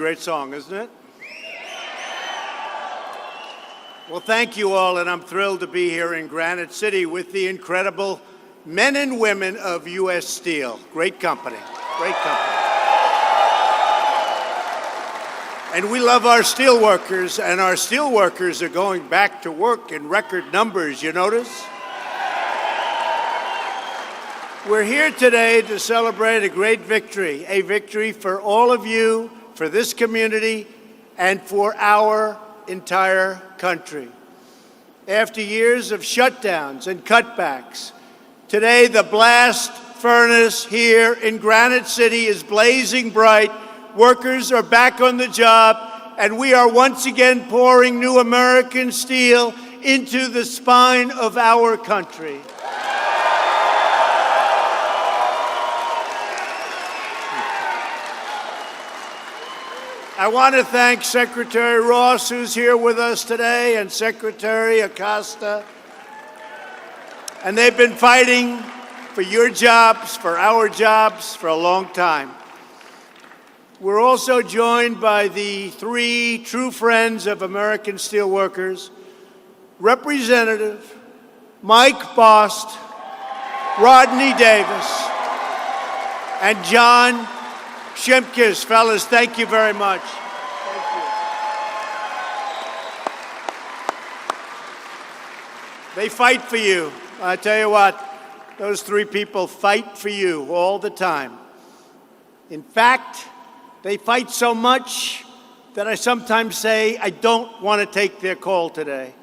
great song, isn't it? Well, thank you all, and I'm thrilled to be here in Granite City with the incredible men and women of U.S. Steel. Great company, great company. And we love our steel workers, and our steel workers are going back to work in record numbers, you notice? We're here today to celebrate a great victory, a victory for all of you, for this community, and for our entire country. After years of shutdowns and cutbacks, today the blast furnace here in Granite City is blazing bright. Workers are back on the job, and we are once again pouring new American steel into the spine of our country. I want to thank Secretary Ross, who's here with us today, and Secretary Acosta. And they've been fighting for your jobs, for our jobs, for a long time. We're also joined by the three true friends of American steelworkers, Representative Mike Bost, Rodney Davis, and John Shimkus. Fellas, thank you very much. Thank you. They fight for you. I tell you what, those three people fight for you all the time. In fact, they fight so much that I sometimes say I don't want to take their call today.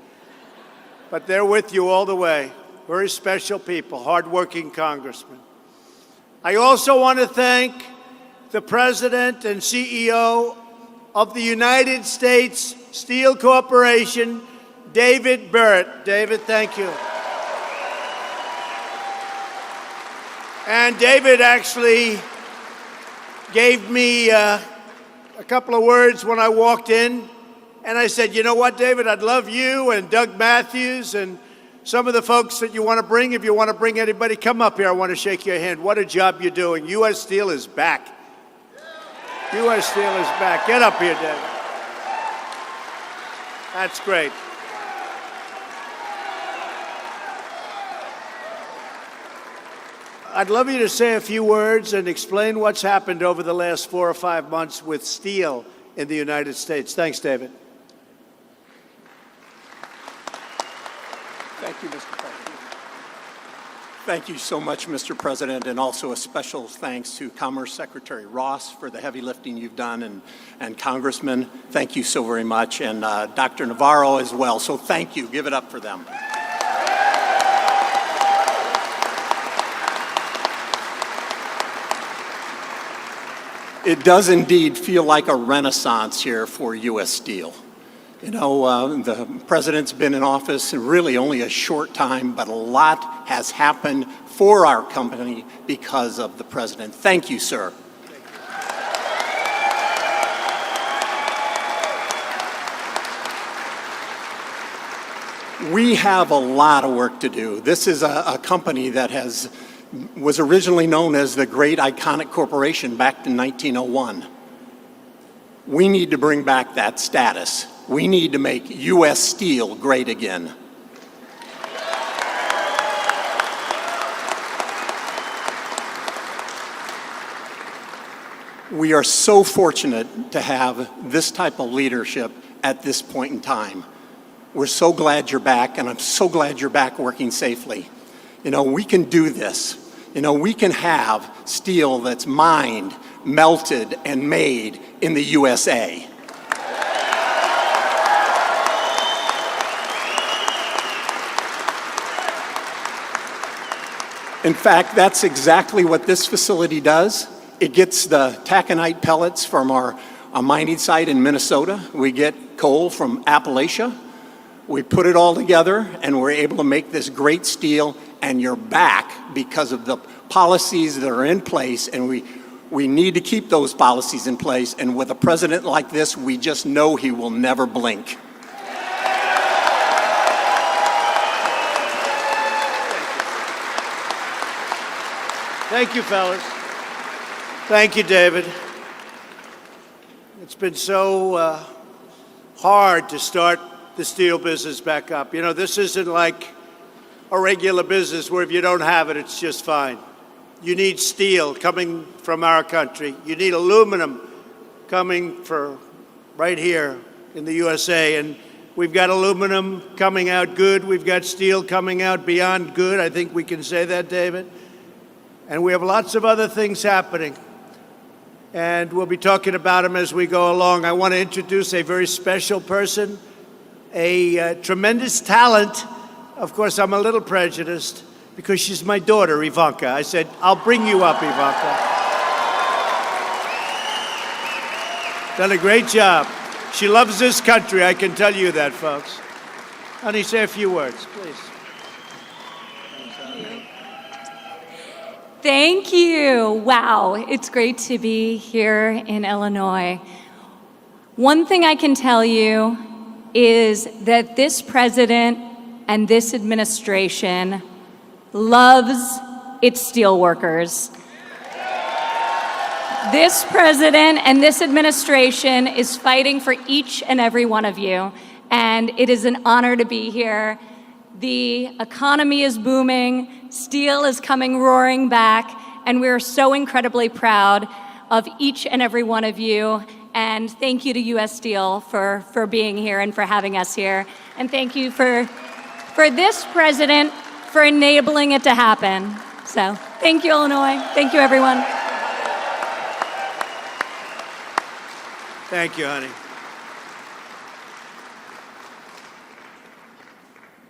But they're with you all the way. Very special people, hardworking congressmen. I also want to thank the President and CEO of the United States Steel Corporation, David Barrett. David, thank you. And David actually gave me a couple of words when I walked in, and I said, you know what, David, I'd love you and Doug Matthews and some of the folks that you want to bring. If you want to bring anybody, come up here. I want to shake your hand. What a job you're doing. U.S. Steel is back. U.S. Steel is back. Get up here, David. That's great. I'd love you to say a few words and explain what's happened over the last 4 or 5 months with steel in the United States. Thanks, David. Thank you, Mr. President. Thank you so much, Mr. President, and also a special thanks to Commerce Secretary Ross for the heavy lifting you've done, and Congressman, thank you so very much, and Dr. Navarro as well, so thank you. Give it up for them. It does indeed feel like a renaissance here for U.S. Steel. You know, the president's been in office really only a short time, but a lot has happened for our company because of the president. Thank you, sir. We have a lot of work to do. This is a company that was originally known as the Great Iconic Corporation back in 1901. We need to bring back that status. We need to make U.S. Steel great again. We are so fortunate to have this type of leadership at this point in time. We're so glad you're back, and I'm so glad you're back working safely. You know, we can do this. You know, we can have steel that's mined, melted, and made in the USA. In fact, that's exactly what this facility does. It gets the taconite pellets from our mining site in Minnesota. We get coal from Appalachia. We put it all together, and we're able to make this great steel, and you're back because of the policies that are in place, and we need to keep those policies in place. And with a president like this, we just know he will never blink. Thank you, fellas. Thank you, David. It's been so hard to start the steel business back up. You know, this isn't like a regular business where if you don't have it, it's just fine. You need steel coming from our country. You need aluminum coming from right here in the USA. And we've got aluminum coming out good. We've got steel coming out beyond good. I think we can say that, David. And we have lots of other things happening. And we'll be talking about them as we go along. I want to introduce a very special person, a tremendous talent. Of course, I'm a little prejudiced because she's my daughter, Ivanka. I said, I'll bring you up, Ivanka. Done a great job. She loves this country, I can tell you that, folks. Honey, say a few words, please. Thank you. Wow, it's great to be here in Illinois. One thing I can tell you is that this president and this administration loves its steelworkers. This president and this administration is fighting for each and every one of you, and it is an honor to be here. The economy is booming, steel is coming roaring back, and we're so incredibly proud of each and every one of you. And thank you to US Steel for being here and for having us here. And thank you for this president for enabling it to happen. So thank you, Illinois. Thank you, everyone. Thank you, honey.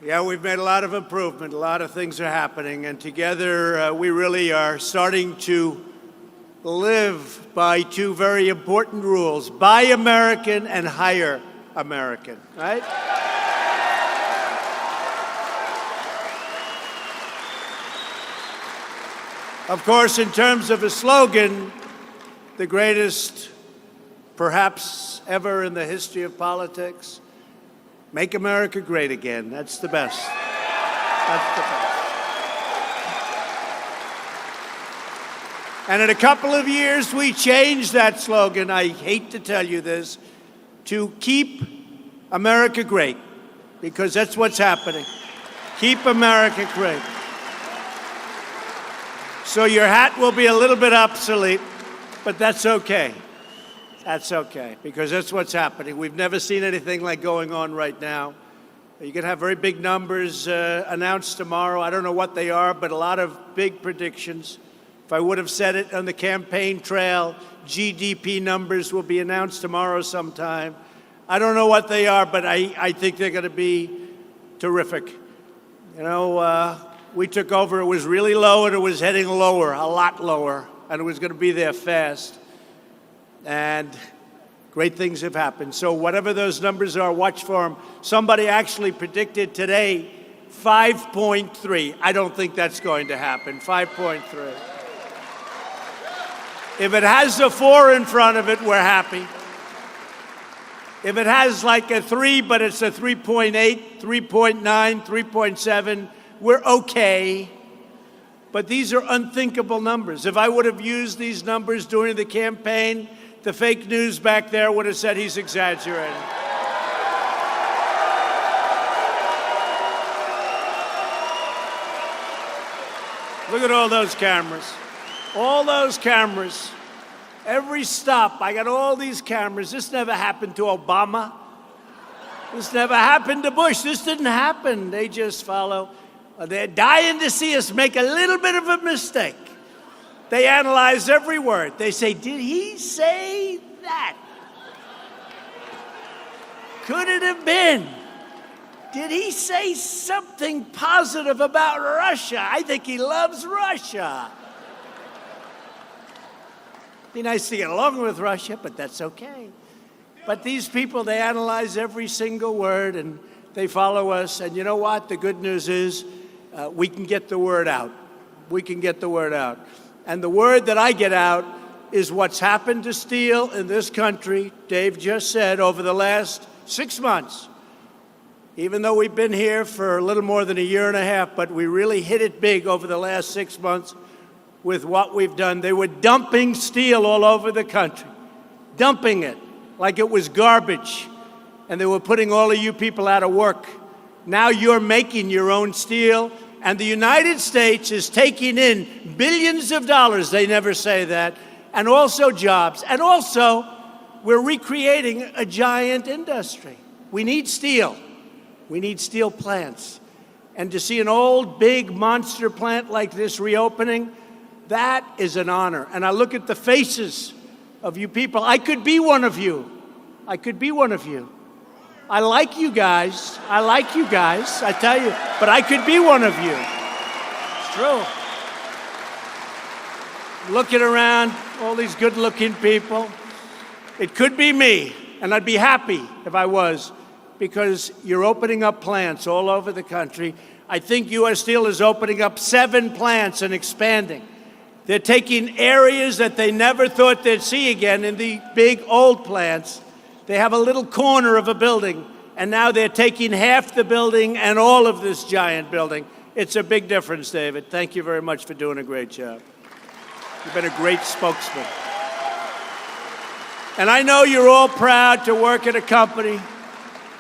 Yeah, we've made a lot of improvement. A lot of things are happening. And together, we really are starting to live by two very important rules: buy American and hire American, right? Of course, in terms of a slogan, the greatest perhaps ever in the history of politics, make America great again. That's the best. That's the best. And in a couple of years, we changed that slogan, I hate to tell you this, to keep America great, because that's what's happening. Keep America great. So your hat will be a little bit obsolete, but that's okay. That's okay, because that's what's happening. We've never seen anything like going on right now. You're going to have very big numbers announced tomorrow. I don't know what they are, but a lot of big predictions. If I would have said it on the campaign trail, GDP numbers will be announced tomorrow sometime. I don't know what they are, but I think they're going to be terrific. You know, we took over, it was really low, and it was heading lower, a lot lower, and it was going to be there fast. And great things have happened. So whatever those numbers are, watch for them. Somebody actually predicted today 5.3. I don't think that's going to happen, 5.3. If it has a 4 in front of it, we're happy. If it has like a 3, but it's a 3.8, 3.9, 3.7, we're okay. But these are unthinkable numbers. If I would have used these numbers during the campaign, the fake news back there would have said he's exaggerating. Look at all those cameras. All those cameras. Every stop, I got all these cameras. This never happened to Obama. This never happened to Bush. This didn't happen. They just follow. They're dying to see us make a little bit of a mistake. They analyze every word. They say, did he say that? Could it have been? Did he say something positive about Russia? I think he loves Russia. Be nice to get along with Russia, but that's okay. But these people, they analyze every single word, and they follow us. And you know what? The good news is we can get the word out. We can get the word out. And the word that I get out is what's happened to steel in this country, Dave just said, over the last 6 months. Even though we've been here for a little more than a year and a half, but we really hit it big over the last 6 months with what we've done. They were dumping steel all over the country, dumping it. like it was garbage, and they were putting all of you people out of work. Now you're making your own steel, and the United States is taking in billions of dollars, they never say that, and also jobs. And also, we're recreating a giant industry. We need steel. We need steel plants. And to see an old, big monster plant like this reopening, that is an honor. And I look at the faces of you people. I could be one of you. I could be one of you. I like you guys. I like you guys, I tell you. But I could be one of you. It's true. Looking around, all these good-looking people. It could be me, and I'd be happy if I was, because you're opening up plants all over the country. I think U.S. Steel is opening up 7 plants and expanding. They're taking areas that they never thought they'd see again in the big old plants. They have a little corner of a building, and now they're taking half the building and all of this giant building. It's a big difference, David. Thank you very much for doing a great job. You've been a great spokesman. And I know you're all proud to work at a company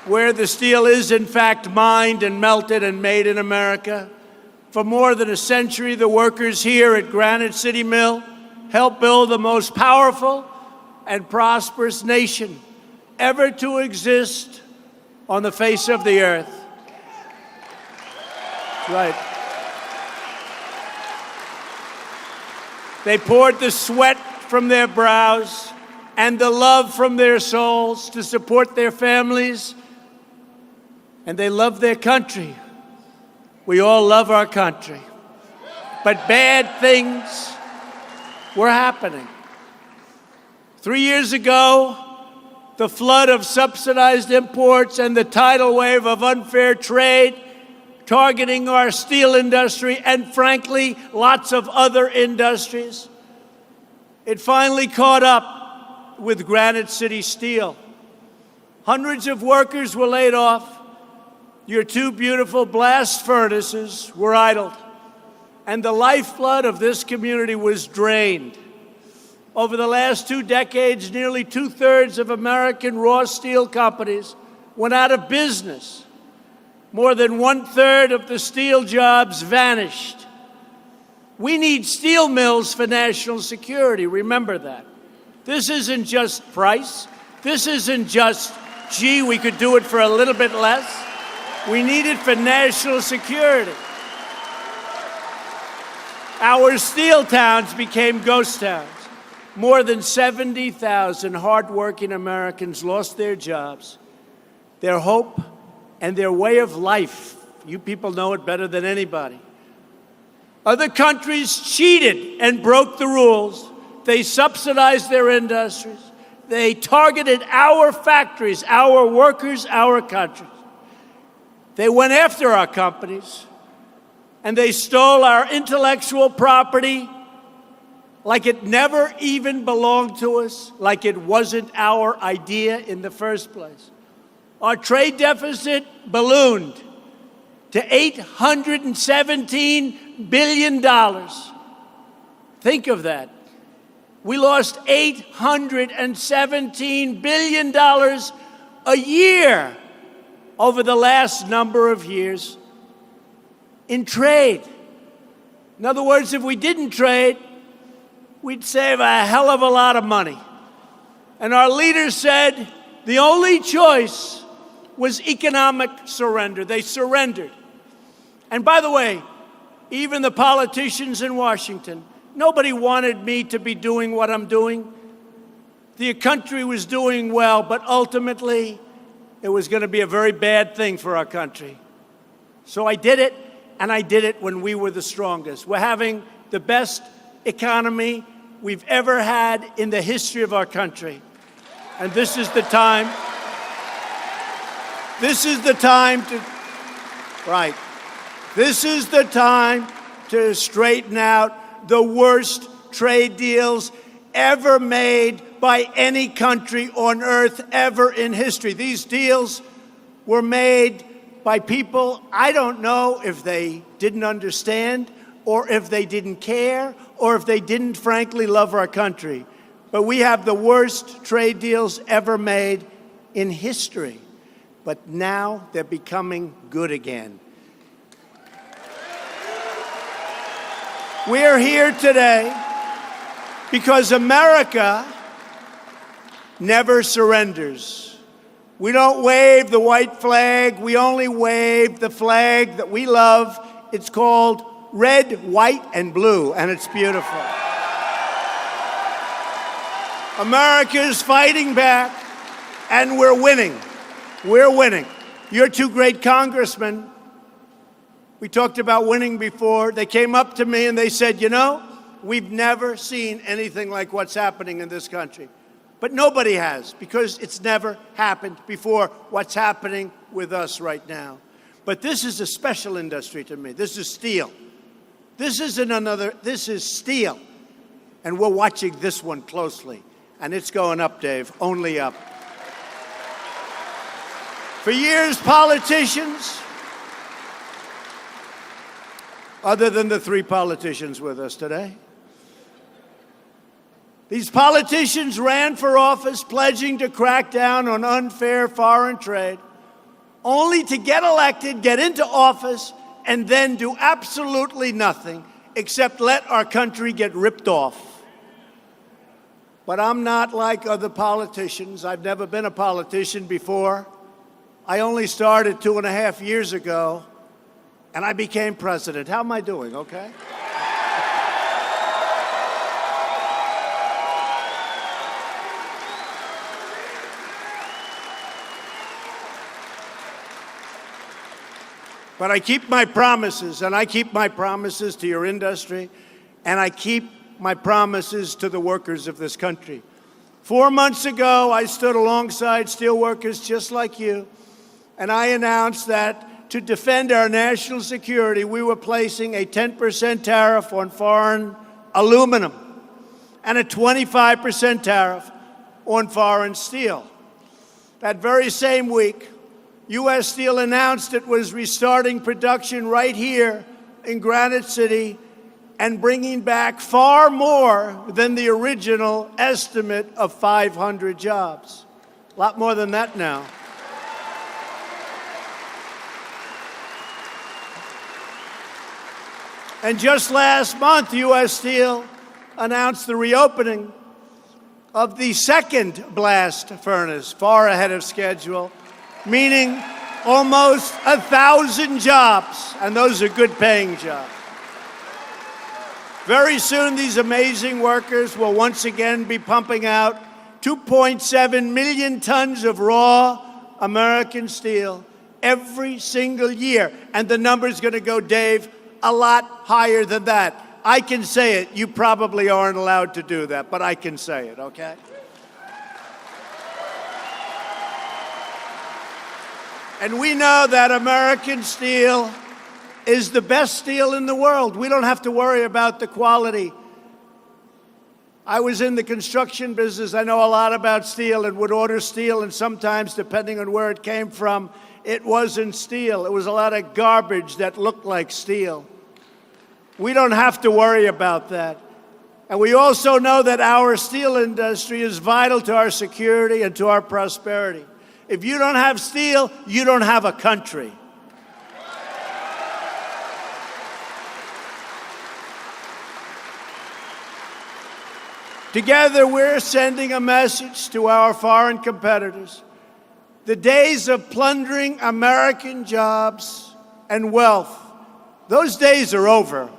where the steel is, in fact, mined and melted and made in America. For more than a century, the workers here at Granite City Mill helped build the most powerful and prosperous nation ever to exist on the face of the earth. Right. They poured the sweat from their brows and the love from their souls to support their families, and they love their country. We all love our country. But bad things were happening. 3 years ago, the flood of subsidized imports and the tidal wave of unfair trade targeting our steel industry and, frankly, lots of other industries. It finally caught up with Granite City Steel. Hundreds of workers were laid off. Your 2 beautiful blast furnaces were idled, and the lifeblood of this community was drained. Over the last 2 decades, nearly 2/3 of American raw steel companies went out of business. More than 1/3 of the steel jobs vanished. We need steel mills for national security. Remember that. This isn't just price. This isn't just, gee, we could do it for a little bit less. We need it for national security. Our steel towns became ghost towns. More than 70,000 hardworking Americans lost their jobs, their hope, and their way of life. You people know it better than anybody. Other countries cheated and broke the rules. They subsidized their industries. They targeted our factories, our workers, our countries. They went after our companies, and they stole our intellectual property like it never even belonged to us, like it wasn't our idea in the first place. Our trade deficit ballooned to $817 billion. Think of that. We lost $817 billion a year over the last number of years in trade. In other words, if we didn't trade, we'd save a hell of a lot of money. And our leaders said the only choice was economic surrender. They surrendered. And by the way, even the politicians in Washington, nobody wanted me to be doing what I'm doing. The country was doing well, but ultimately, it was going to be a very bad thing for our country. So I did it, and I did it when we were the strongest. We're having the best economy we've ever had in the history of our country. And this is the time. This is the time to, right. This is the time to straighten out the worst trade deals ever made by any country on earth ever in history. These deals were made by people, I don't know if they didn't understand or if they didn't care or if they didn't frankly love our country. but we have the worst trade deals ever made in history. But now they're becoming good again. We're here today because America never surrenders. We don't wave the white flag. We only wave the flag that we love. It's called red, white, and blue, and it's beautiful. America is fighting back, and we're winning. We're winning. Your two great congressmen, we talked about winning before. They came up to me and they said, you know, we've never seen anything like what's happening in this country. But nobody has, because it's never happened before what's happening with us right now. But this is a special industry to me. This is steel. This is steel. And we're watching this one closely. And it's going up, Dave, only up. For years, politicians, other than the three politicians with us today, these politicians ran for office pledging to crack down on unfair foreign trade, only to get elected, get into office, and then do absolutely nothing except let our country get ripped off. But I'm not like other politicians. I've never been a politician before. I only started 2.5 years ago, and I became president. How am I doing, okay? But I keep my promises, and I keep my promises to your industry, and I keep my promises to the workers of this country. 4 months ago, I stood alongside steelworkers just like you, and I announced that to defend our national security, we were placing a 10% tariff on foreign aluminum and a 25% tariff on foreign steel. That very same week, U.S. Steel announced it was restarting production right here in Granite City and bringing back far more than the original estimate of 500 jobs. A lot more than that now. And just last month, U.S. Steel announced the reopening of the second blast furnace, far ahead of schedule, meaning almost 1,000 jobs, and those are good-paying jobs. Very soon, these amazing workers will once again be pumping out 2.7 million tons of raw American steel every single year. And the number's going to go, Dave, a lot higher than that. I can say it. You probably aren't allowed to do that, but I can say it, okay? And we know that American steel is the best steel in the world. We don't have to worry about the quality. I was in the construction business. I know a lot about steel and would order steel, and sometimes, depending on where it came from, it wasn't steel. It was a lot of garbage that looked like steel. We don't have to worry about that. And we also know that our steel industry is vital to our security and to our prosperity. If you don't have steel, you don't have a country. Together, we're sending a message to our foreign competitors. The days of plundering American jobs and wealth, those days are over.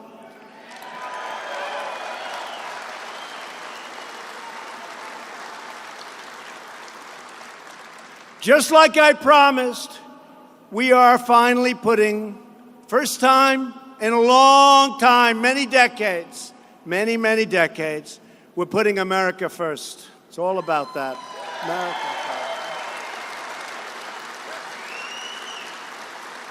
Just like I promised, we are finally putting, first time in a long time, many decades, many decades, we're putting America first. It's all about that. America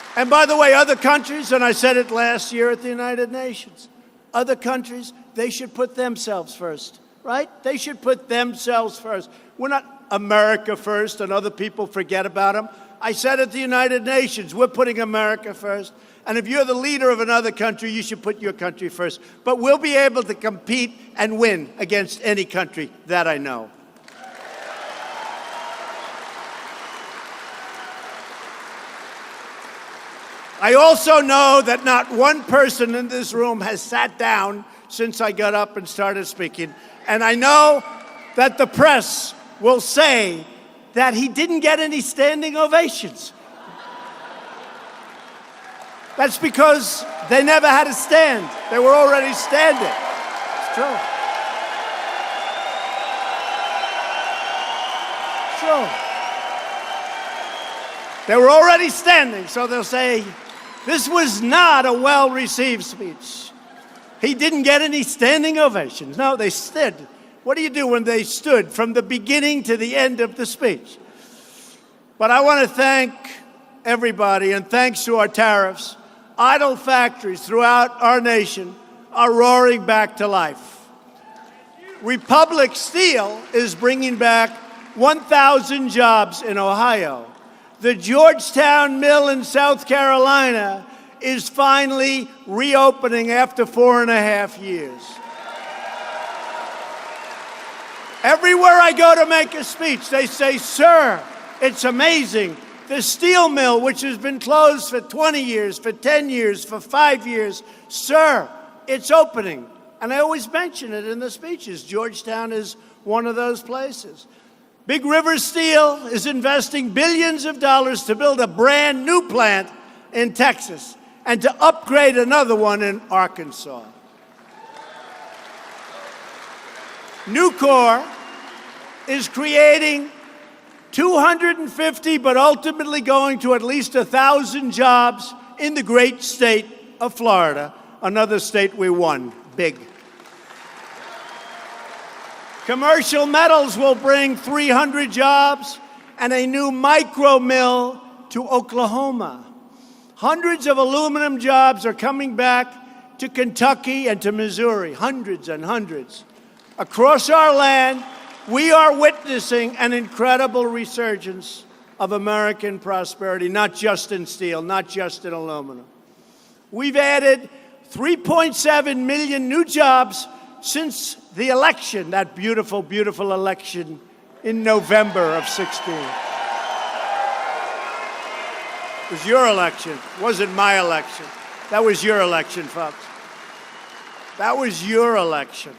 first. And by the way, other countries, and I said it last year at the United Nations, other countries, they should put themselves first, right? They should put themselves first. We're not America first and other people forget about them. I said at the United Nations, we're putting America first. And if you're the leader of another country, you should put your country first. But we'll be able to compete and win against any country, that I know. I also know that not one person in this room has sat down since I got up and started speaking. And I know that the press will say that he didn't get any standing ovations. That's because they never had to stand. They were already standing. It's true. It's true. They were already standing, so they'll say, this was not a well-received speech. He didn't get any standing ovations. No, they stood. What do you do when they stood from the beginning to the end of the speech? But I want to thank everybody, and thanks to our tariffs, idle factories throughout our nation are roaring back to life. Republic Steel is bringing back 1,000 jobs in Ohio. The Georgetown Mill in South Carolina is finally reopening after 4.5 years. Everywhere I go to make a speech, they say, sir, it's amazing. The steel mill, which has been closed for 20 years, for 10 years, for 5 years, sir, it's opening. And I always mention it in the speeches. Georgetown is one of those places. Big River Steel is investing billions of dollars to build a brand new plant in Texas and to upgrade another one in Arkansas. Nucor is creating 250, but ultimately going to at least 1,000 jobs in the great state of Florida, another state we won big. Commercial Metals will bring 300 jobs and a new micro mill to Oklahoma. Hundreds of aluminum jobs are coming back to Kentucky and to Missouri, hundreds and hundreds. Across our land, we are witnessing an incredible resurgence of American prosperity, not just in steel, not just in aluminum. We've added 3.7 million new jobs since the election, that beautiful, beautiful election in November of 16. It was your election. It wasn't my election. That was your election, folks. That was your election.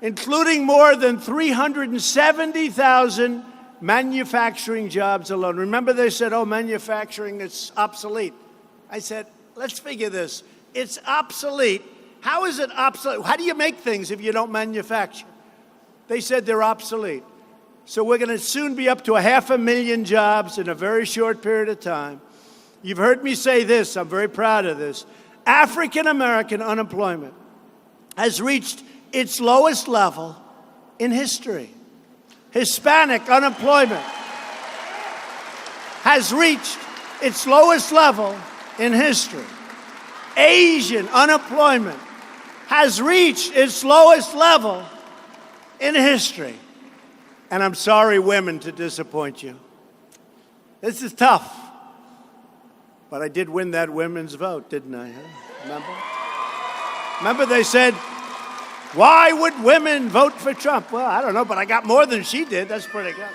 Including more than 370,000 manufacturing jobs alone. Remember they said, oh, manufacturing is obsolete. I said, let's figure this. It's obsolete. How is it obsolete? How do you make things if you don't manufacture? They said they're obsolete. So we're going to soon be up to 500,000 jobs in a very short period of time. You've heard me say this. I'm very proud of this. African American unemployment has reached its lowest level in history. Hispanic unemployment has reached its lowest level in history. Asian unemployment has reached its lowest level in history. And I'm sorry, women, to disappoint you. This is tough. But I did win that women's vote, didn't I? Remember they said, why would women vote for Trump? Well, I don't know, but I got more than she did. That's pretty good.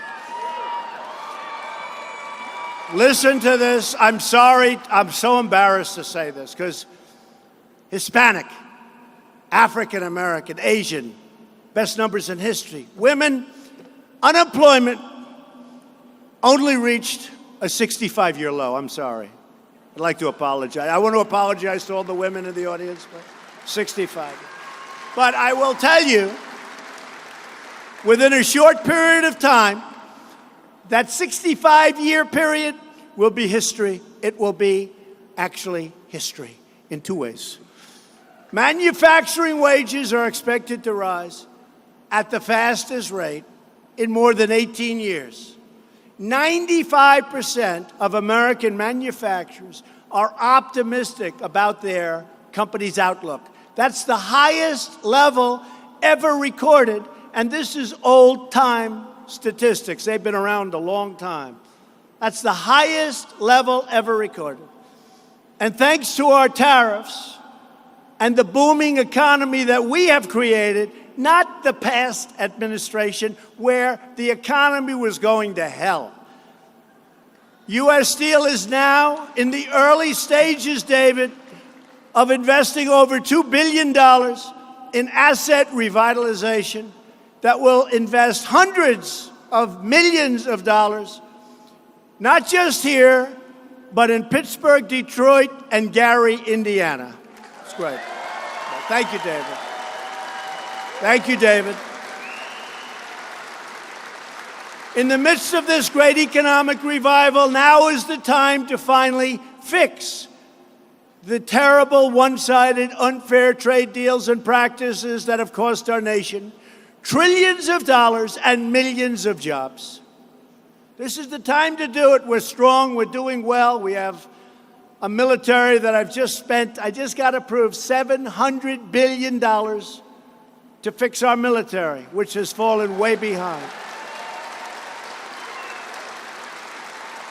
Listen to this. I'm sorry. I'm so embarrassed to say this because Hispanic, African American, Asian, best numbers in history. Women, unemployment only reached a 65-year low. I'm sorry. I'd like to apologize. I want to apologize to all the women in the audience, but 65. But I will tell you, within a short period of time, that 65-year period will be history. It will be actually history in two ways. Manufacturing wages are expected to rise at the fastest rate in more than 18 years. 95% of American manufacturers are optimistic about their company's outlook. That's the highest level ever recorded, and this is old-time statistics. They've been around a long time. That's the highest level ever recorded. And thanks to our tariffs and the booming economy that we have created, not the past administration where the economy was going to hell. U.S. Steel is now in the early stages, David, of investing over $2 billion in asset revitalization that will invest hundreds of millions of dollars, not just here, but in Pittsburgh, Detroit, and Gary, Indiana. It's great. Thank you, David. Thank you, David. In the midst of this great economic revival, now is the time to finally fix the terrible, one-sided, unfair trade deals and practices that have cost our nation trillions of dollars and millions of jobs. This is the time to do it. We're strong. We're doing well. We have a military that I just got approved $700 billion to fix our military, which has fallen way behind.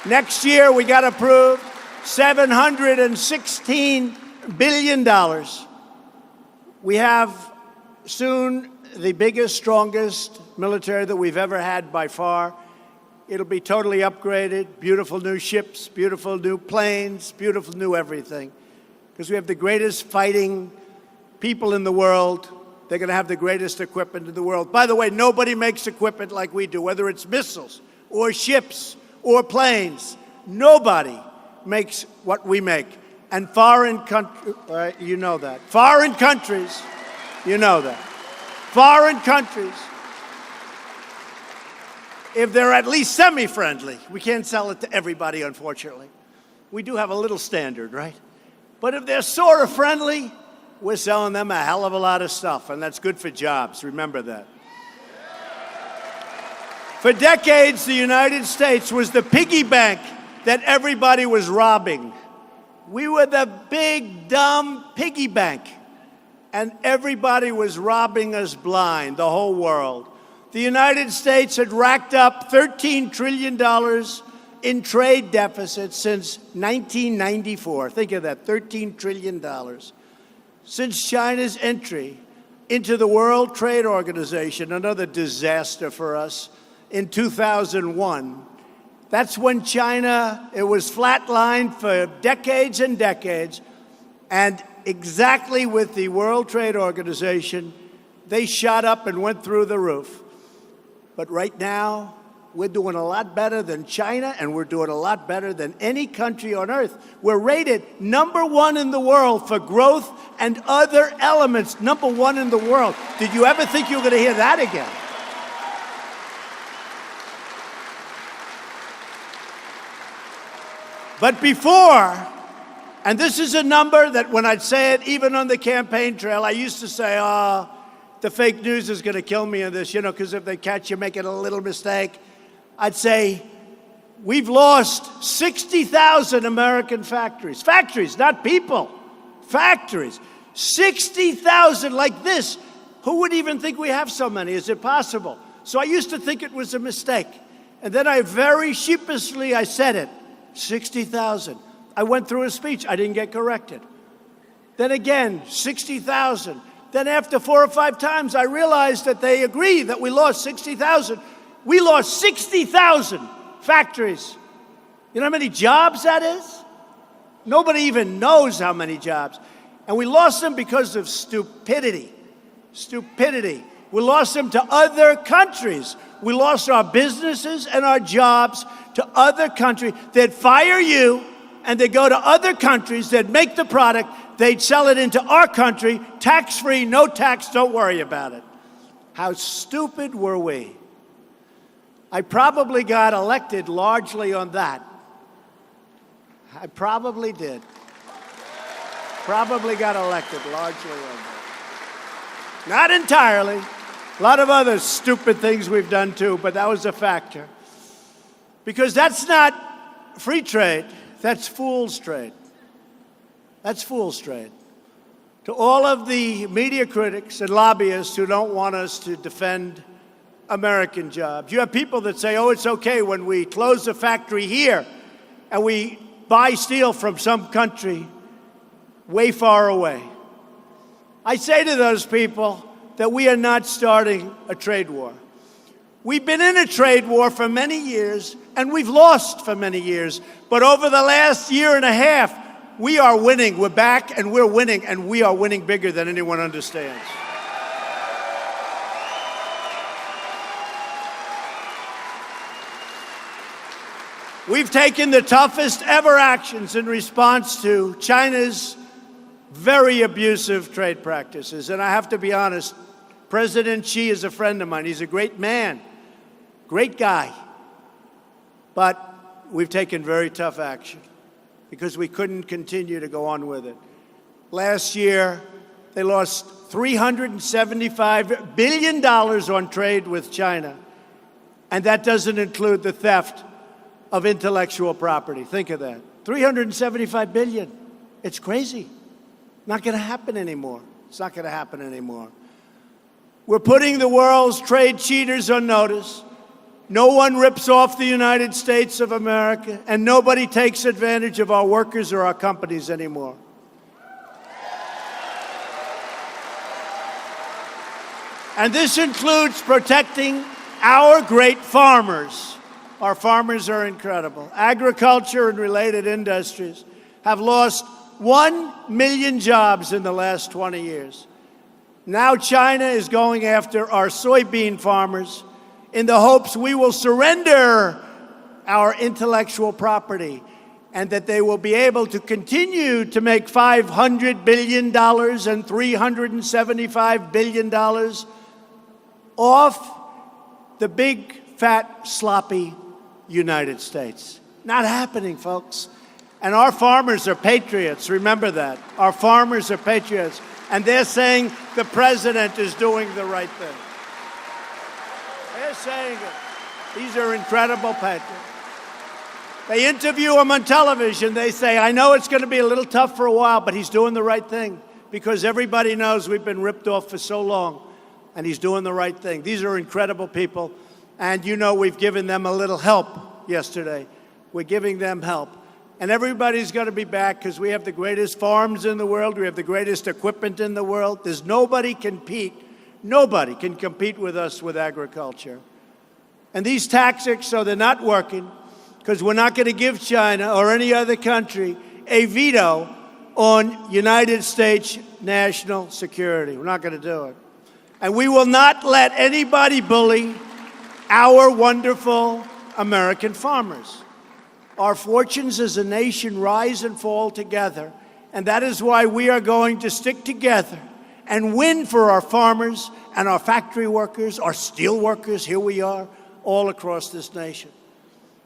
Next year, we got approved $716 billion. We have soon the biggest, strongest military that we've ever had by far. It'll be totally upgraded, beautiful new ships, beautiful new planes, beautiful new everything. Because we have the greatest fighting people in the world. They're going to have the greatest equipment in the world. By the way, nobody makes equipment like we do, whether it's missiles or ships or planes. Nobody makes what we make. And foreign countries, you know that. Foreign countries, you know that. Foreign countries, if they're at least semi-friendly, we can't sell it to everybody, unfortunately. We do have a little standard, right? But if they're sort of friendly, we're selling them a hell of a lot of stuff, and that's good for jobs. Remember that. For decades, the United States was the piggy bank that everybody was robbing. We were the big, dumb piggy bank, and everybody was robbing us blind, the whole world. The United States had racked up $13 trillion in trade deficits since 1994. Think of that, $13 trillion. Since China's entry into the World Trade Organization, another disaster for us, in 2001. That's when China, it was flatlined for decades and decades, and exactly with the World Trade Organization, they shot up and went through the roof. But right now, we're doing a lot better than China, and we're doing a lot better than any country on earth. We're rated #1 in the world for growth and other elements, #1 in the world. Did you ever think you were going to hear that again? But before, and this is a number that when I'd say it, even on the campaign trail, I used to say, the fake news is going to kill me in this, because if they catch you making a little mistake, I'd say we've lost 60,000 American factories. Factories, not people. Factories. 60,000 like this. Who would even think we have so many? Is it possible? So I used to think it was a mistake. And then I very sheepishly, I said it. 60,000. I went through a speech. I didn't get corrected. Then again, 60,000. Then after 4 or 5 times, I realized that they agree that we lost 60,000. We lost 60,000 factories. You know how many jobs that is? Nobody even knows how many jobs. And we lost them because of stupidity. Stupidity. We lost them to other countries. We lost our businesses and our jobs to other countries. They'd fire you, and they'd go to other countries. They'd make the product. They'd sell it into our country, tax-free, no tax, don't worry about it. How stupid were we? I probably got elected largely on that. I probably did. Probably got elected largely on that. Not entirely. A lot of other stupid things we've done too, but that was a factor. Because that's not free trade, that's fool's trade. That's fool's trade. To all of the media critics and lobbyists who don't want us to defend American jobs, you have people that say, it's okay when we close a factory here and we buy steel from some country way far away. I say to those people that we are not starting a trade war. We've been in a trade war for many years, and we've lost for many years. But over the last year and a half, we are winning. We're back, and we're winning, and we are winning bigger than anyone understands. We've taken the toughest ever actions in response to China's very abusive trade practices. And I have to be honest, President Xi is a friend of mine. He's a great man, great guy. But we've taken very tough action because we couldn't continue to go on with it. Last year, they lost $375 billion on trade with China. And that doesn't include the theft of intellectual property. Think of that. $375 billion. It's crazy. Not going to happen anymore. It's not going to happen anymore. We're putting the world's trade cheaters on notice. No one rips off the United States of America, and nobody takes advantage of our workers or our companies anymore. And this includes protecting our great farmers. Our farmers are incredible. Agriculture and related industries have lost 1 million jobs in the last 20 years. Now China is going after our soybean farmers in the hopes we will surrender our intellectual property and that they will be able to continue to make $500 billion and $375 billion off the big, fat, sloppy United States. Not happening, folks. And our farmers are patriots. Remember that. Our farmers are patriots. And they're saying the president is doing the right thing. They're saying it. These are incredible patriots. They interview him on television. They say, I know it's going to be a little tough for a while, but he's doing the right thing because everybody knows we've been ripped off for so long, and he's doing the right thing. These are incredible people. And you know we've given them a little help yesterday. We're giving them help. And everybody's going to be back because we have the greatest farms in the world. We have the greatest equipment in the world. There's nobody can compete with us with agriculture. And these tactics, so they're not working because we're not going to give China or any other country a veto on United States national security. We're not going to do it. And we will not let anybody bully our wonderful American farmers. Our fortunes as a nation rise and fall together, and that is why we are going to stick together and win for our farmers and our factory workers, our steel workers, here we are, all across this nation.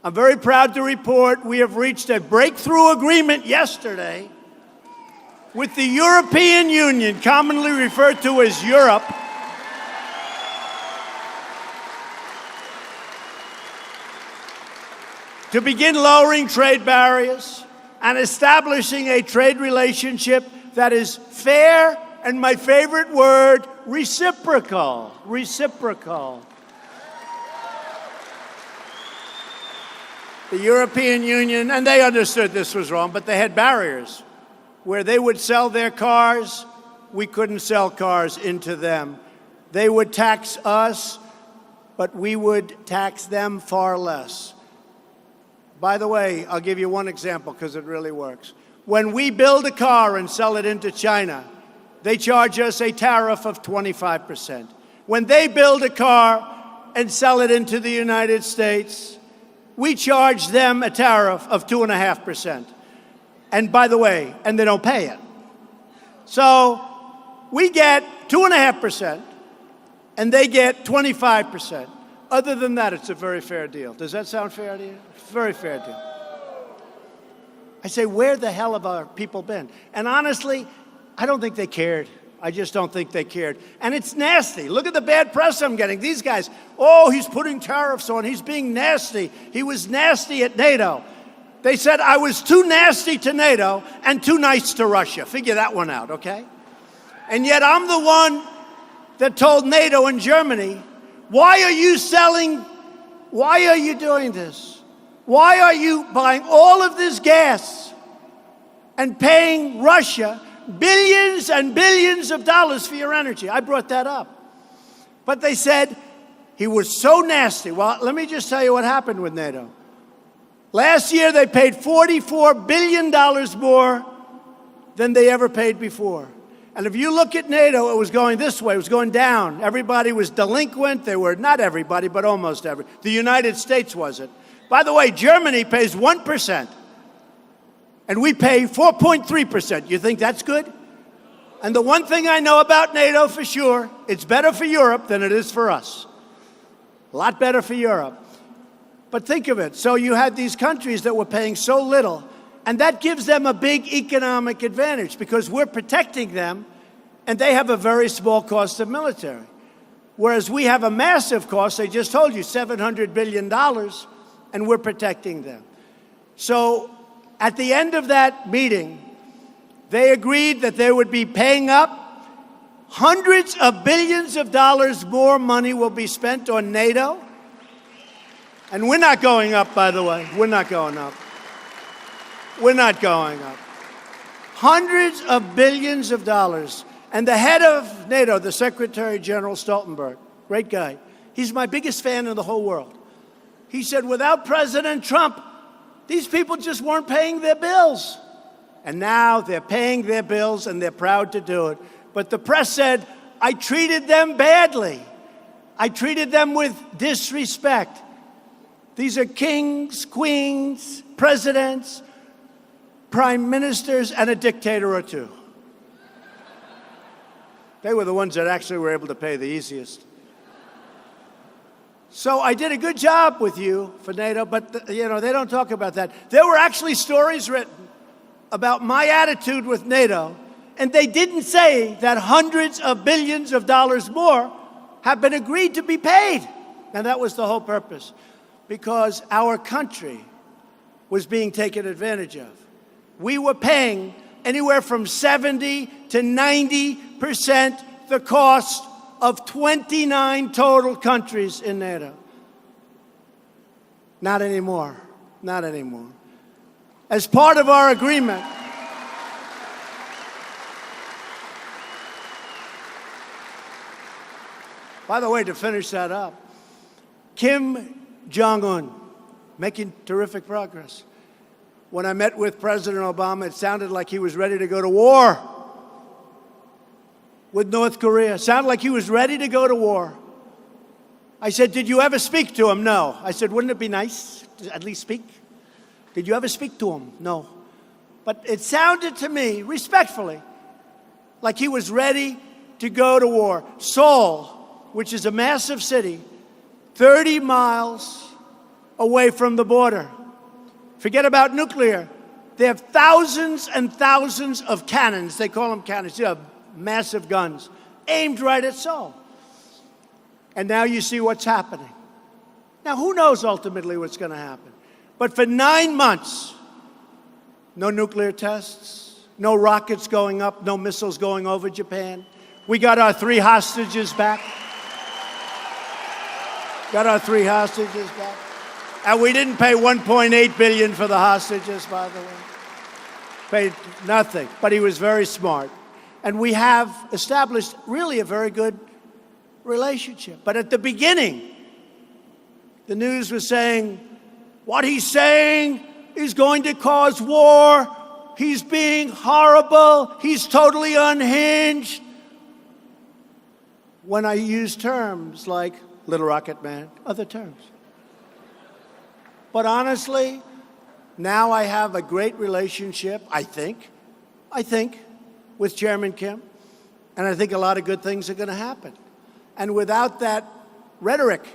I'm very proud to report we have reached a breakthrough agreement yesterday with the European Union, commonly referred to as Europe, to begin lowering trade barriers and establishing a trade relationship that is fair and, my favorite word, reciprocal. Reciprocal. The European Union, and they understood this was wrong, but they had barriers where they would sell their cars, we couldn't sell cars into them. They would tax us, but we would tax them far less. By the way, I'll give you one example because it really works. When we build a car and sell it into China, they charge us a tariff of 25%. When they build a car and sell it into the United States, we charge them a tariff of 2.5%. And by the way, and they don't pay it. So we get 2.5%, and they get 25%. Other than that, it's a very fair deal. Does that sound fair to you? Very fair deal. I say, where the hell have our people been? And honestly, I don't think they cared. I just don't think they cared. And it's nasty. Look at the bad press I'm getting. These guys, oh, he's putting tariffs on. He's being nasty. He was nasty at NATO. They said I was too nasty to NATO and too nice to Russia. Figure that one out, okay? And yet I'm the one that told NATO and Germany, why are you selling, why are you doing this? Why are you buying all of this gas and paying Russia billions and billions of dollars for your energy. I brought that up. But they said he was so nasty. Well, let me just tell you what happened with NATO. Last year, they paid $44 billion more than they ever paid before. And if you look at NATO, it was going this way. It was going down. Everybody was delinquent. They were, not everybody, but almost everybody. The United States wasn't. By the way, Germany pays 1%, and we pay 4.3%. You think that's good? And the one thing I know about NATO for sure, it's better for Europe than it is for us. A lot better for Europe. But think of it. So you had these countries that were paying so little, and that gives them a big economic advantage because we're protecting them, and they have a very small cost of military. Whereas we have a massive cost, I just told you, $700 billion, and we're protecting them. So at the end of that meeting, they agreed that they would be paying up. Hundreds of billions of dollars more money will be spent on NATO. And we're not going up, by the way. We're not going up. We're not going up. Hundreds of billions of dollars. And the head of NATO, the Secretary General Stoltenberg, great guy, he's my biggest fan in the whole world. He said, without President Trump, these people just weren't paying their bills. And now they're paying their bills, and they're proud to do it. But the press said, I treated them badly. I treated them with disrespect. These are kings, queens, presidents, prime ministers, and a dictator or two. They were the ones that actually were able to pay the easiest. So I did a good job with you for NATO, but they don't talk about that. There were actually stories written about my attitude with NATO, and they didn't say that hundreds of billions of dollars more have been agreed to be paid. And that was the whole purpose, because our country was being taken advantage of. We were paying anywhere from 70 to 90% the cost of 29 total countries in NATO. Not anymore. Not anymore. As part of our agreement, by the way, to finish that up, Kim Jong-un making terrific progress. When I met with President Obama, it sounded like he was ready to go to war with North Korea. It sounded like he was ready to go to war. I said, did you ever speak to him? No. I said, wouldn't it be nice to at least speak? Did you ever speak to him? No. But it sounded to me, respectfully, like he was ready to go to war. Seoul, which is a massive city, 30 miles away from the border. Forget about nuclear. They have thousands and thousands of cannons. They call them cannons. You have massive guns aimed right at Seoul. And now you see what's happening. Now, who knows ultimately what's going to happen? But for 9 months, no nuclear tests, no rockets going up, no missiles going over Japan. We got our 3 hostages back. Got our 3 hostages back. And we didn't pay $1.8 billion for the hostages, by the way. Paid nothing. But he was very smart. And we have established really a very good relationship. But at the beginning, the news was saying, what he's saying is going to cause war. He's being horrible. He's totally unhinged. When I use terms like Little Rocket Man, other terms. But honestly, now I have a great relationship, I think, with Chairman Kim. And I think a lot of good things are going to happen. And without that rhetoric,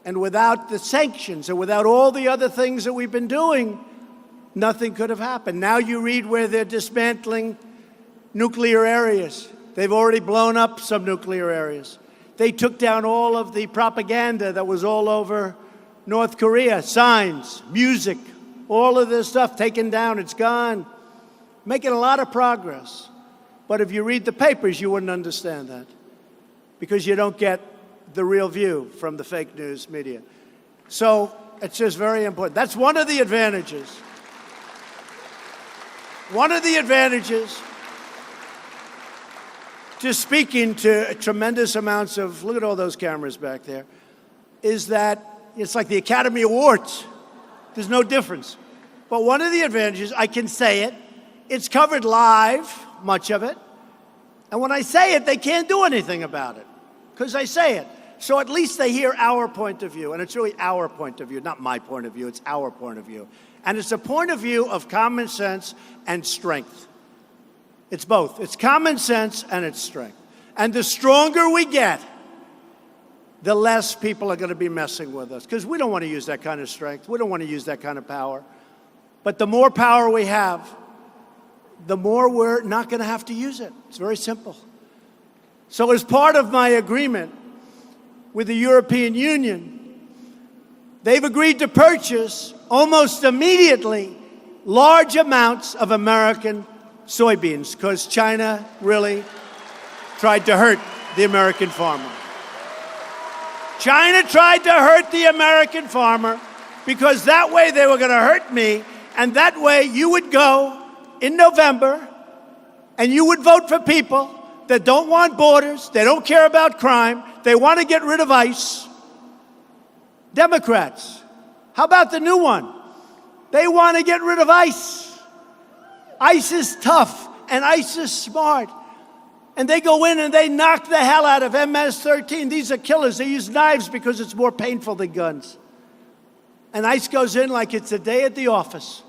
and without the sanctions, and without all the other things that we've been doing, nothing could have happened. Now you read where they're dismantling nuclear areas. They've already blown up some nuclear areas. They took down all of the propaganda that was all over North Korea, signs, music, all of this stuff taken down, it's gone. Making a lot of progress. But if you read the papers, you wouldn't understand that, because you don't get the real view from the fake news media. So it's just very important. That's one of the advantages. One of the advantages just speaking to tremendous amounts of, look at all those cameras back there, is that it's like the Academy Awards. There's no difference. But one of the advantages, I can say it, it's covered live, much of it. And when I say it, they can't do anything about it because I say it. So at least they hear our point of view. And it's really our point of view, not my point of view. It's our point of view. And it's a point of view of common sense and strength. It's both. It's common sense and it's strength. And the stronger we get, the less people are going to be messing with us. Because we don't want to use that kind of strength. We don't want to use that kind of power. But the more power we have, the more we're not going to have to use it. It's very simple. So as part of my agreement with the European Union, they've agreed to purchase almost immediately large amounts of American soybeans because China really tried to hurt the American farmer. China tried to hurt the American farmer because that way they were going to hurt me, and that way you would go in November and you would vote for people that don't want borders, they don't care about crime, they want to get rid of ICE. Democrats. How about the new one? They want to get rid of ICE. ICE is tough and ICE is smart. And they go in and they knock the hell out of MS-13. These are killers. They use knives because it's more painful than guns. And ICE goes in like it's a day at the office.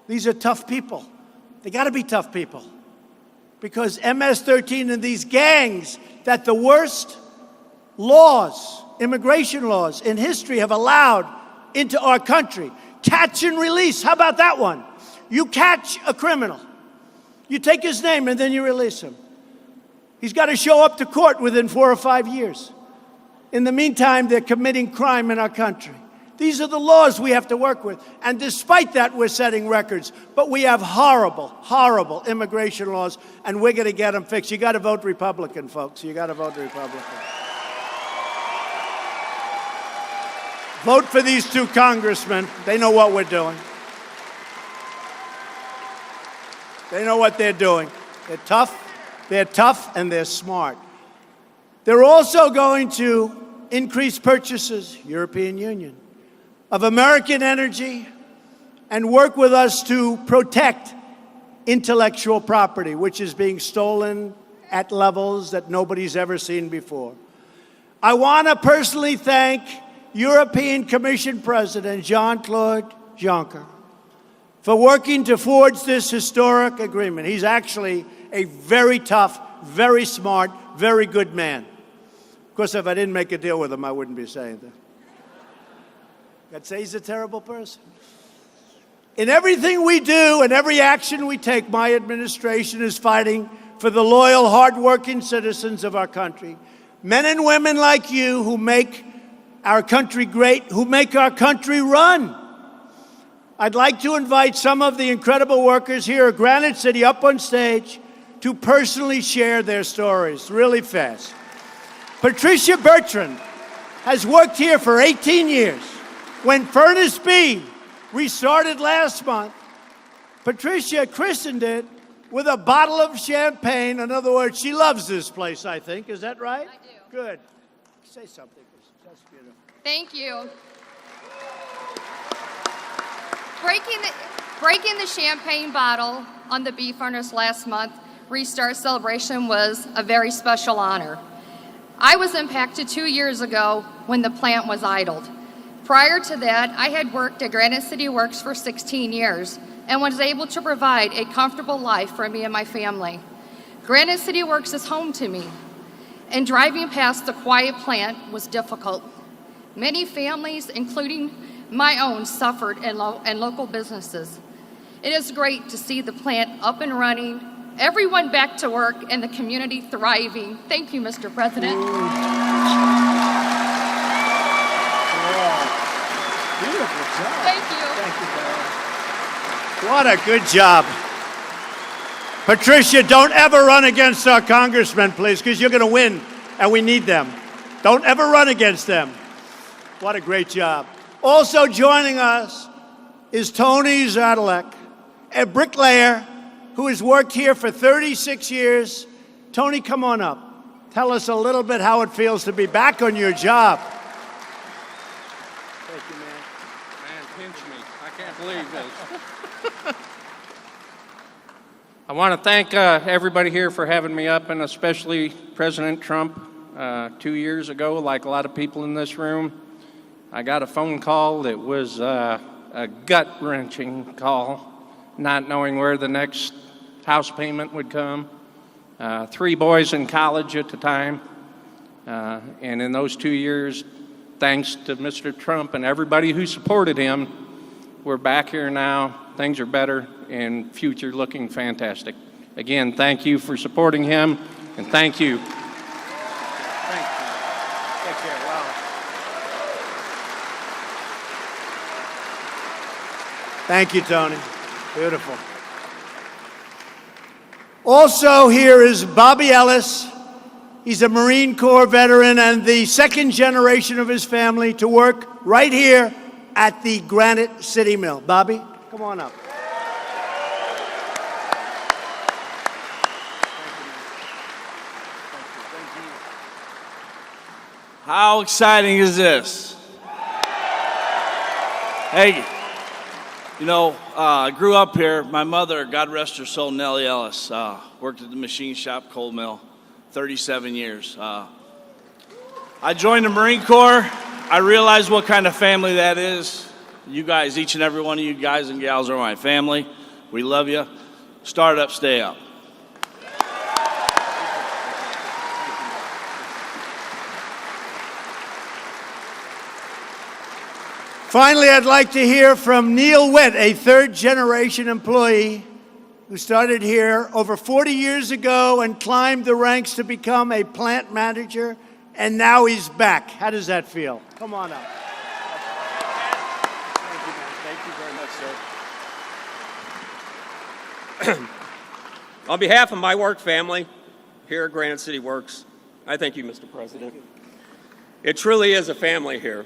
These are tough people. They got to be tough people. Because MS-13 and these gangs that the worst laws, immigration laws in history have allowed into our country. Catch and release. How about that one? You catch a criminal. You take his name and then you release him. He's got to show up to court within 4 or 5 years. In the meantime, they're committing crime in our country. These are the laws we have to work with. And despite that, we're setting records. But we have horrible, horrible immigration laws, and we're going to get them fixed. You got to vote Republican, folks. You got to vote Republican. Vote for these two congressmen. They know what we're doing. They know what they're doing. They're tough, and they're smart. They're also going to increase purchases, European Union, of American energy and work with us to protect intellectual property, which is being stolen at levels that nobody's ever seen before. I want to personally thank European Commission President Jean-Claude Juncker for working to forge this historic agreement. He's actually a very tough, very smart, very good man. Of course, if I didn't make a deal with him, I wouldn't be saying that. I'd say he's a terrible person. In everything we do and every action we take, my administration is fighting for the loyal, hardworking citizens of our country. Men and women like you who make our country great, who make our country run. I'd like to invite some of the incredible workers here at Granite City up on stage to personally share their stories really fast. Patricia Bertrand has worked here for 18 years. When Furnace B restarted last month, Patricia christened it with a bottle of champagne. In other words, she loves this place, I think. Is that right? I do. Good. Say something. That's beautiful. Thank you. Breaking the champagne bottle on the beef furnace last month restart celebration was a very special honor. I was impacted 2 years ago when the plant was idled. Prior to that, I had worked at Granite City Works for 16 years and was able to provide a comfortable life for me and my family. Granite City Works is home to me, and driving past the quiet plant was difficult. Many families, including my own, suffered in local businesses. It is great to see the plant up and running, everyone back to work, and the community thriving. Thank you, Mr. President. Beautiful job. Thank you. Thank you, Barry. What a good job. Patricia, don't ever run against our congressmen, please, because you're going to win, and we need them. Don't ever run against them. What a great job. Also joining us is Tony Zadalek, a bricklayer who has worked here for 36 years Tony, come on up. Tell us a little bit how it feels to be back on your job. Thank you, man. Man, pinch me. I can't believe this. I want to thank everybody here for having me up, and especially President Trump. 2 years ago, like a lot of people in this room, I got a phone call that was a gut-wrenching call, not knowing where the next house payment would come. 3 boys in college at the time, and in those 2 years, thanks to Mr. Trump and everybody who supported him, we're back here now. Things are better and future looking fantastic. Again, thank you for supporting him, and thank you. Thank you. Take care. Wow. Thank you, Tony. Beautiful. Also here is Bobby Ellis. He's a Marine Corps veteran and the second generation of his family to work right here at the Granite City Mill. Bobby, come on up. How exciting is this? Hey, you know, I grew up here. My mother, God rest her soul, Nellie Ellis, worked at the machine shop, coal mill, 37 years. I joined the Marine Corps. I realized what kind of family that is. You guys, each and every one of you guys and gals are my family. We love you. Start up, stay up. Finally, I'd like to hear from Neil Witt, a third-generation employee who started here over 40 years ago and climbed the ranks to become a plant manager, and now he's back. How does that feel? Come on up. Thank you, man. Thank you very much, sir. On behalf of my work family here at Granite City Works, I thank you, Mr. President. It truly is a family here.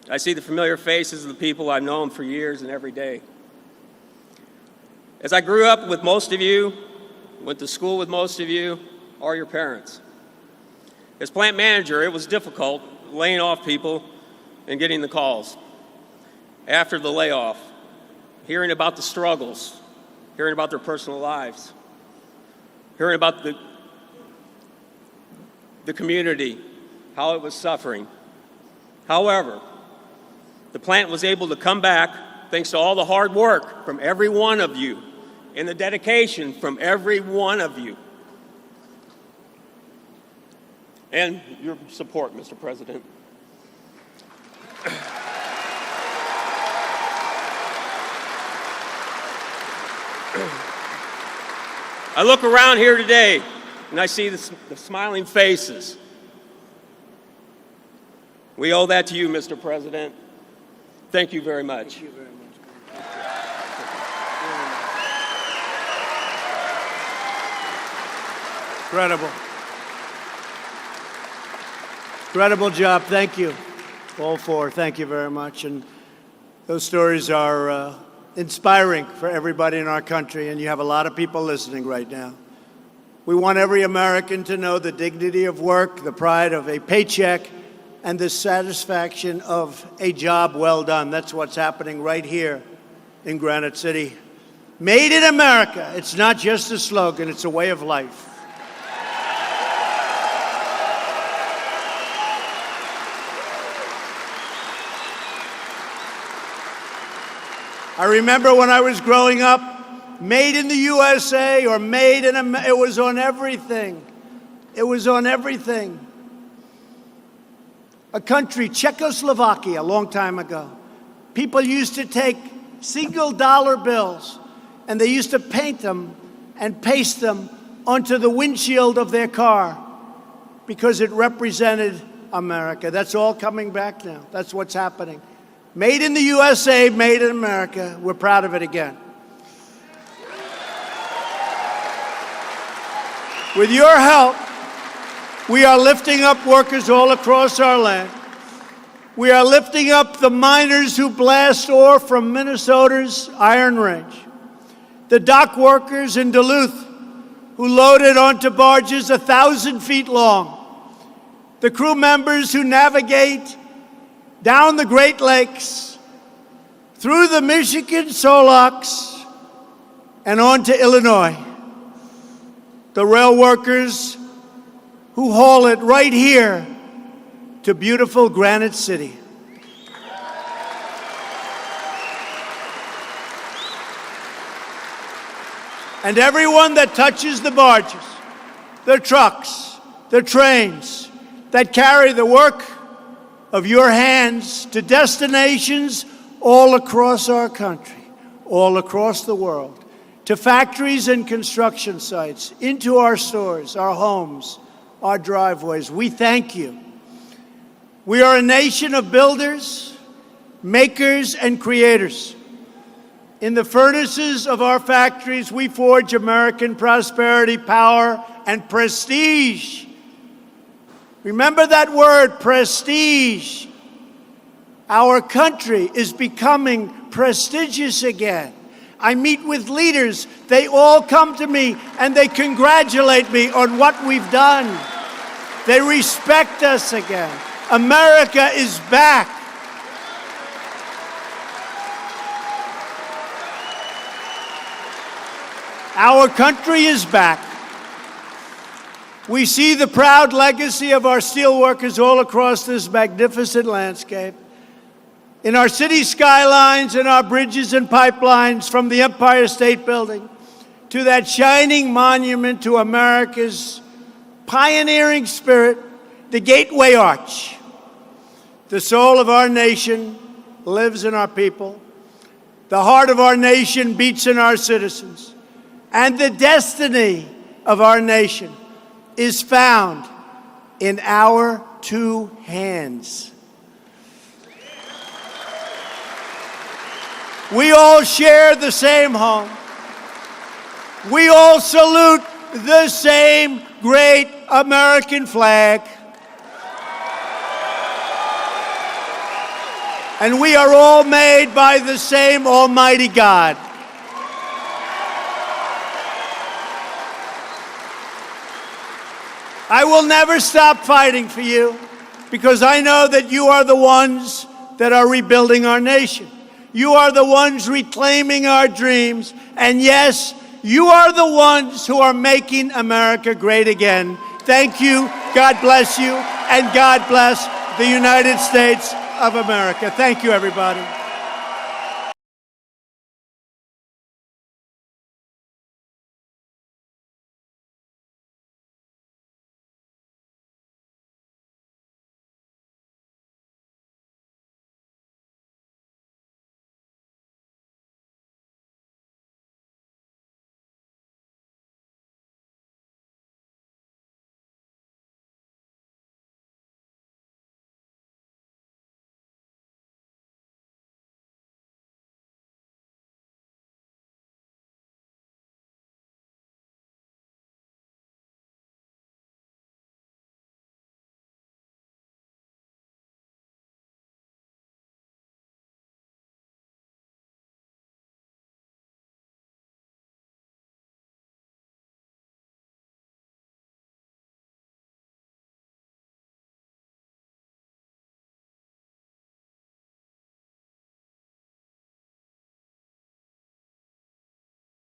I see the familiar faces of the people I've known for years and every day. As I grew up with most of you, went to school with most of you, are your parents. As plant manager, it was difficult laying off people and getting the calls. After the layoff, hearing about the struggles, hearing about their personal lives, hearing about the community, how it was suffering. However, the plant was able to come back thanks to all the hard work from every one of you and the dedication from every one of you. And your support, Mr. President. I look around here today and I see the smiling faces. We owe that to you, Mr. President. Thank you very much. Thank you very much. Incredible. Incredible job. Thank you. All four. Thank you very much. And those stories are inspiring for everybody in our country, and you have a lot of people listening right now. We want every American to know the dignity of work, the pride of a paycheck, and the satisfaction of a job well done. That's what's happening right here in Granite City. Made in America. It's not just a slogan, it's a way of life. I remember when I was growing up, made in the USA or made in America, it was on everything. It was on everything. A country, Czechoslovakia, a long time ago. People used to take single dollar bills and they used to paint them and paste them onto the windshield of their car because it represented America. That's all coming back now. That's what's happening. Made in the USA, made in America. We're proud of it again. With your help, we are lifting up workers all across our land. We are lifting up the miners who blast ore from Minnesota's Iron Range, the dock workers in Duluth who loaded onto barges 1,000 feet long, the crew members who navigate down the Great Lakes, through the Michigan Solux, and on to Illinois, the rail workers who haul it right here to beautiful Granite City. And everyone that touches the barges, the trucks, the trains that carry the work of your hands to destinations all across our country, all across the world, to factories and construction sites, into our stores, our homes, our driveways. We thank you. We are a nation of builders, makers, and creators. In the furnaces of our factories, we forge American prosperity, power, and prestige. Remember that word, prestige. Our country is becoming prestigious again. I meet with leaders. They all come to me and they congratulate me on what we've done. They respect us again. America is back. Our country is back. We see the proud legacy of our steelworkers all across this magnificent landscape. In our city skylines, in our bridges and pipelines, from the Empire State Building to that shining monument to America's pioneering spirit, the Gateway Arch. The soul of our nation lives in our people. The heart of our nation beats in our citizens. And the destiny of our nation is found in our two hands. We all share the same home. We all salute the same great American flag. And we are all made by the same Almighty God. I will never stop fighting for you because I know that you are the ones that are rebuilding our nation. You are the ones reclaiming our dreams. And yes, you are the ones who are making America great again. Thank you, God bless you, and God bless the United States of America. Thank you, everybody.